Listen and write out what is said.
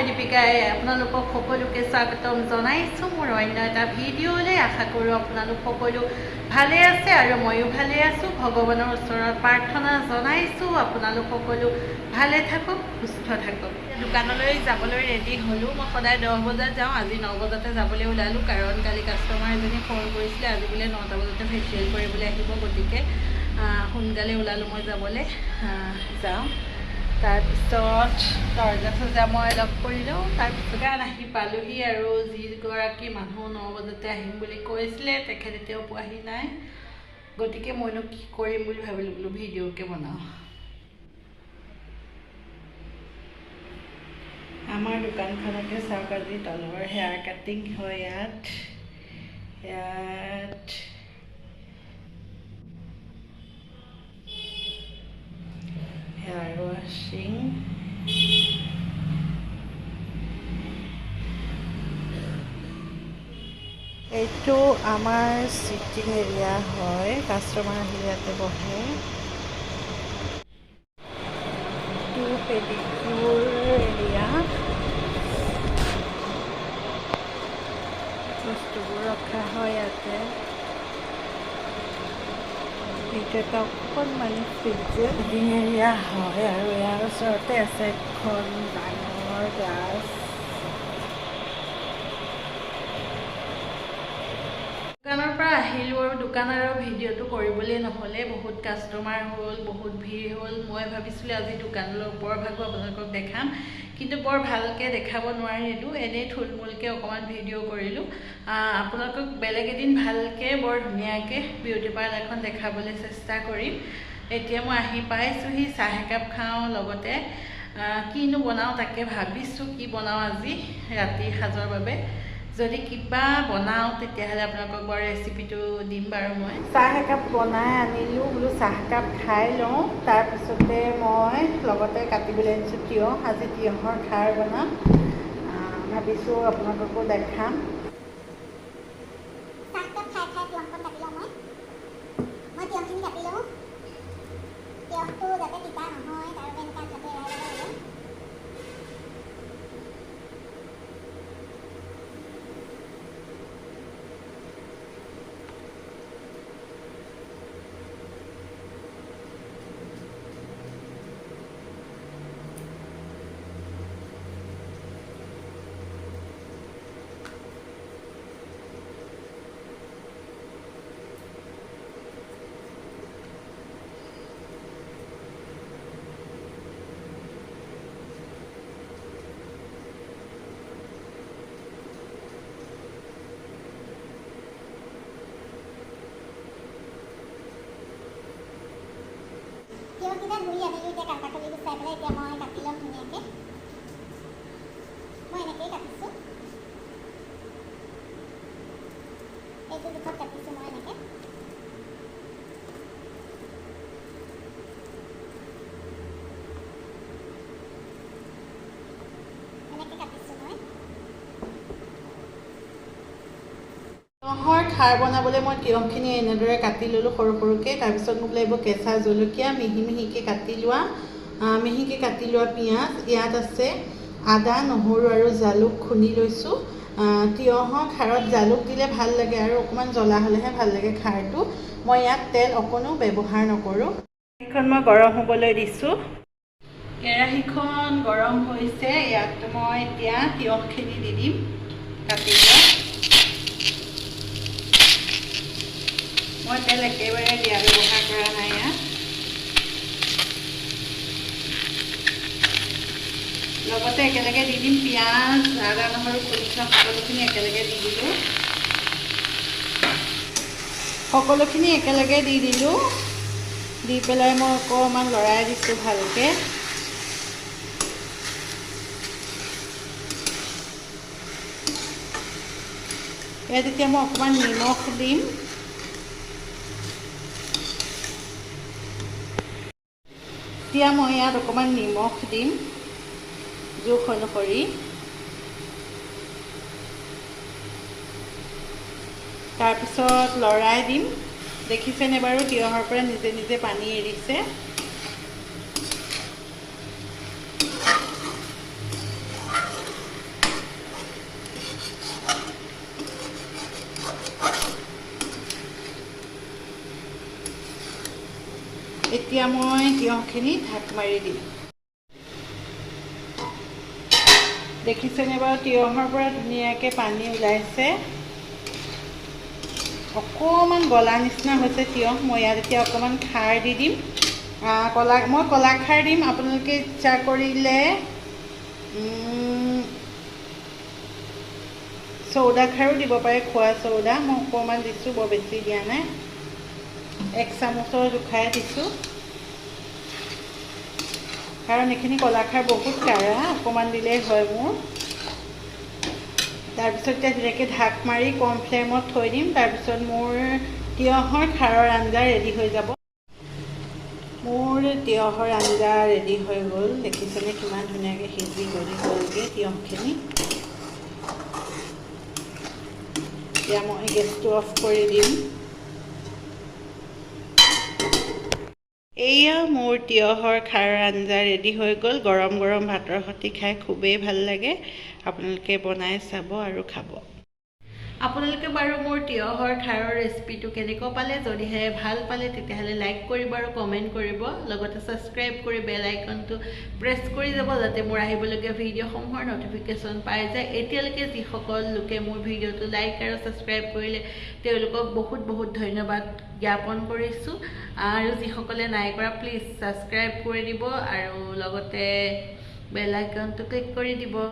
দীপিকাই আপোনালোকক সকলোকে স্বাগতম জনাইছোঁ মোৰ অন্য এটা ভিডিঅ'লৈ। আশা কৰোঁ আপোনালোক সকলো ভালে আছে আৰু ময়ো ভালে আছোঁ। ভগৱানৰ ওচৰত প্ৰাৰ্থনা জনাইছোঁ আপোনালোক সকলো ভালে থাকক, সুস্থ থাকক। দোকানলৈ যাবলৈ ৰেডি হ'লোঁ। মই সদায় 10 বজাত যাওঁ, আজি 9 বজাতে যাবলৈ ওলালোঁ, কাৰণ কালি কাষ্টমাৰ এজনী ফোন কৰিছিলে আজি বোলে 9টা বজাতে ফেচিয়েল কৰিবলৈ আহিব, গতিকে সোনকালে ওলালোঁ মই যাবলৈ। যাওঁ, তাৰপিছত দৰ্জা চৰ্জা মই লগ কৰিলোঁ, তাৰপিছত আহি পালোহি আৰু যিগৰাকী মানুহ 9 বজাতে আহিম বুলি কৈছিলে তেখেত এতিয়াও পোৱাহি নাই, গতিকে মইনো কি কৰিম বুলি ভাবিলোঁ, বোলো ভিডিঅ'কে বনাওঁ। আমাৰ দোকানখনকে চাওক, আজি তলৰ হেয়াৰ কাটিং হয় ইয়াত হেয়াৰ ৱাশ্বিং, এইটো আমাৰ চিটিং এৰিয়া হয়, কাষ্টমাৰ আহিলে ইয়াতে বহে। এইটো পেডিকিউৰ এৰিয়া, বস্তুবোৰ ৰখা হয় ইয়াতে। এইটো এটা অকণমানি ফিল্ডিং এৰিয়া হয় আৰু ইয়াৰ ওচৰতে আছে এখন ডাঙৰ গ্লাছ। দোকানৰ পৰা আহিলোঁ আৰু দোকানৰ ভিডিঅ'টো কৰিবলৈ নহ'লে, বহুত কাষ্টমাৰ হ'ল, বহুত ভিৰ হ'ল। মই ভাবিছিলোঁ আজি দোকানলৈ ওপৰভাগো আপোনালোকক দেখাম, কিন্তু বৰ ভালকৈ দেখাব নোৱাৰিলোঁ, এনেই থুলমূলকৈ অকণমান ভিডিঅ' কৰিলোঁ। আপোনালোকক বেলেগ এদিন ভালকৈ বৰ ধুনীয়াকৈ বিউটি পাৰ্লাৰ এখন দেখাবলৈ চেষ্টা কৰিম। এতিয়া মই আহি পাইছোঁহি, চাহ একাপ খাওঁ, লগতে কিনো বনাওঁ তাকে ভাবিছোঁ, কি বনাওঁ আজি ৰাতিৰ সাজৰ বাবে। যদি কিবা বনাওঁ তেতিয়াহ'লে আপোনালোকক বাৰু ৰেচিপিটো দিম বাৰু। মই চাহ একাপ বনাই আনিলোঁ, বোলো চাহ একাপ খাই লওঁ, তাৰপিছতে মই লগতে কাটিবলৈ আনিছোঁ তিয়ঁহ। আজি তিয়ঁহৰ খাৰ বনাম, ভাবিছোঁ আপোনালোককো দেখাম। চাহকাপ খাই তিয়ঁহখন কাটি লওঁ। মই তিয়ঁহখিনি কাটি লওঁ, তিয়ঁহটো যাতে তিতা নহয় তাৰ বাবে এনেকৈ যাতে এৰাই ল'ব লাগে। তিয়ঁহকেইটা ধুই আনিলোঁ, এতিয়া কাটাকলি গুচাই পেলাই এতিয়া মই কাটি ল'ম ধুনীয়াকৈ। মই এনেকৈয়ে কাটিছোঁ, এইটো জোখত কাটিছোঁ মই এনেকৈ। এনেকৈ কাটিছোঁ মই। তিয়ঁহৰ খাৰ বনাবলৈ মই তিয়ঁহখিনি এনেদৰে কাটি ল'লোঁ সৰু সৰুকৈ। তাৰপিছত মোক লাগিব কেঁচা জলকীয়া, মিহি মিহিকৈ কাটি লোৱা পিঁয়াজ, ইয়াত আছে আদা, নহৰু আৰু জালুক খুন্দি লৈছোঁ। তিয়ঁহৰ খাৰত জালুক দিলে ভাল লাগে আৰু অকণমান জ্বলা হ'লেহে ভাল লাগে খাৰটো। মই ইয়াত তেল অকণো ব্যৱহাৰ নকৰোঁ। কেৰাহীখন মই গৰম হ'বলৈ দিছোঁ। কেৰাহীখন গৰম হৈছে, ইয়াত মই এতিয়া তিয়ঁহখিনি দি দিম কাটি লোৱা। মই তেল একেবাৰে দিয়া ব্যৱহাৰ কৰা নাই ইয়াত। লগতে একেলগে দি দিম পিঁয়াজ, আদা, নহৰু খুন্দি থোৱা সকলোখিনি একেলগে দি দিলোঁ। সকলোখিনি একেলগে দি দিলোঁ, দি পেলাই মই অকণমান লৰাই দিছোঁ ভালকৈ। ইয়াত এতিয়া মই অকণমান নিমখ দিম। এতিয়া মই ইয়াত অকণমান নিমখ দিম জোখ অনুসৰি। তাৰপিছত লৰাই দিম। দেখিছেনে বাৰু তিয়ঁহৰ পৰা নিজে নিজে পানী এৰিছে। এতিয়া মই তিয়হখিনি ঢাক মাৰি দিম। দেখিছেনে বাৰু তিয়হৰ পৰা ধুনীয়াকৈ পানী ওলাইছে, অকণমান গলা নিচিনা হৈছে তিয়হ। মই ইয়াত এতিয়া অকণমান খাৰ দি দিম। মই কলা খাৰ দিম, আপোনালোকে ইচ্ছা কৰিলে চৌদা খাৰো দিব পাৰে, খোৱা চৌদা। মই অকণমান দিছোঁ, বৰ বেছি দিয়া নাই, 1 চামুচৰ জোখাৰে দিছোঁ, কাৰণ এইখিনি কলাখাৰ বহুত কাঢ়া, অকণমান দিলেই হয় মোৰ। তাৰপিছত এতিয়া ধুনীয়াকৈ ঢাক মাৰি কম ফ্লেমত থৈ দিম। তাৰপিছত মোৰ তিয়হৰ খাৰৰ আঞ্জা ৰেডি হৈ যাব। মোৰ তিয়হৰ আঞ্জা ৰেডি হৈ গ'ল। দেখিছেনে কিমান ধুনীয়াকৈ সিজি গ'লগৈ তিয়হখিনি। এতিয়া মই গেছটো অফ কৰি দিম। এয়া মোৰ তিয়হৰ খাৰৰ আঞ্জা ৰেডি হৈ গ'ল। গৰম গৰম ভাতৰ সৈতে খাই খুবেই ভাল লাগে। আপোনালোকে বনাই চাব আৰু খাব। আপোনালোকে বাৰু মোৰ তিয়হৰ খাৰৰ ৰেচিপিটো কেনেকুৱা পালে? যদিহে ভাল পালে তেতিয়াহ'লে লাইক কৰিব আৰু কমেণ্ট কৰিব, লগতে ছাবস্ক্ৰাইব কৰি বেল আইকনটো প্ৰেছ কৰি যাব, যাতে মোৰ আহিবলগীয়া ভিডিঅ'সমূহৰ ন'টিফিকেশ্যন পাই যায়। এতিয়ালৈকে যিসকল লোকে মোৰ ভিডিঅ'টো লাইক আৰু ছাবস্ক্ৰাইব কৰিলে তেওঁলোকক বহুত বহুত ধন্যবাদ জ্ঞাপন কৰিছোঁ। আৰু যিসকলে নাই কৰা প্লিজ ছাবস্ক্ৰাইব কৰি দিব আৰু লগতে বেল আইকনটো ক্লিক কৰি দিব।